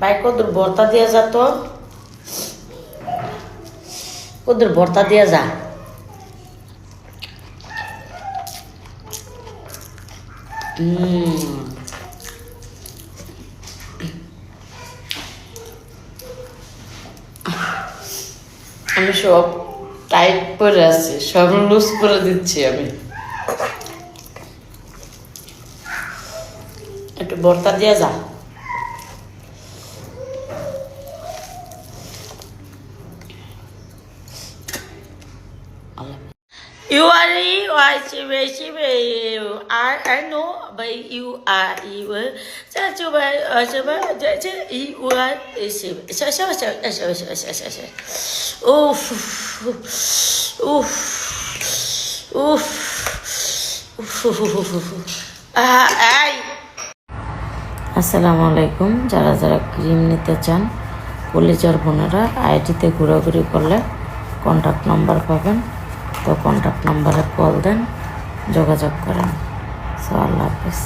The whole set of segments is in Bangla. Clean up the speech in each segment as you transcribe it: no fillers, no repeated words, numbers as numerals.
ভাই কদুর ভর্তা দিয়ে যা তো, কদুর ভর্তা দিয়ে যা। আমি সব টাইট করে আছি, সব লুজ করে দিচ্ছি আমি। একটু ভর্তা দিয়ে যা। You are you are I know but you are you cha chu ba cha ba cha you are oof oof oof ai আসসালামু আলাইকুম। যারা যারা ক্রিম নিতে চান কলিজার বোনেরা আইডিতে ঘোরাঘুরি করলে কন্ট্যাক্ট নাম্বার পাবেন, তো কন্ট্যাক্ট নাম্বারে কল দেন, যোগাযোগ করেন। সো আল্লাহ হাফিজ।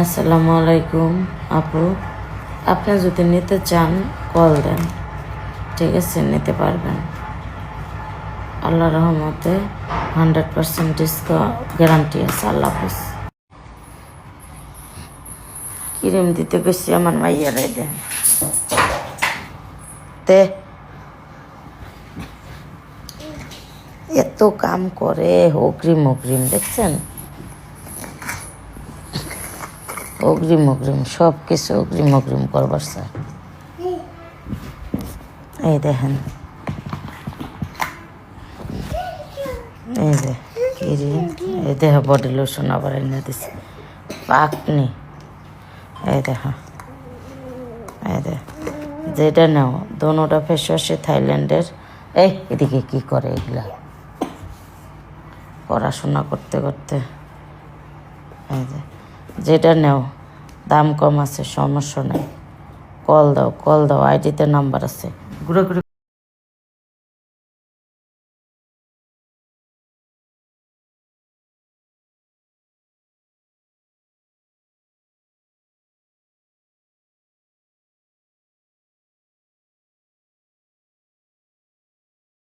আসসালামু আলাইকুম আপু, আপনি যদি নিতে চান কল দেন, ঠিক আছে, নিতে পারবেন। আল্লাহ রহমতে 100% ডিসকাউন্ট গ্যারান্টি আছে। আল্লাহ হাফিজ। ক্রিম দিতে গেছি আমার মাইয়ারাই দেন তে এত কাম করে, অগ্রিম অগ্রিম দেখছেন, অগ্রিম অগ্রিম সব কিছু অগ্রিম অগ্রিম করবার স্যার। এই দেখেন, এই যে ক্রিম, এই দেহ বডি লোশন আবার এনে দিছে পাকনি। এই দেখো, এই দেখ, যেটা নাও দোনোটা ফেস ওয়াশে থাইল্যান্ডের। এই এদিকে কি করে এগুলা পড়াশোনা করতে করতে। এই যে যেটা নেও দাম কম আছে, সমস্যা নেই, কল দাও কল দাও, আইডিতে নাম্বার আছে, ঘুরে ঘুরে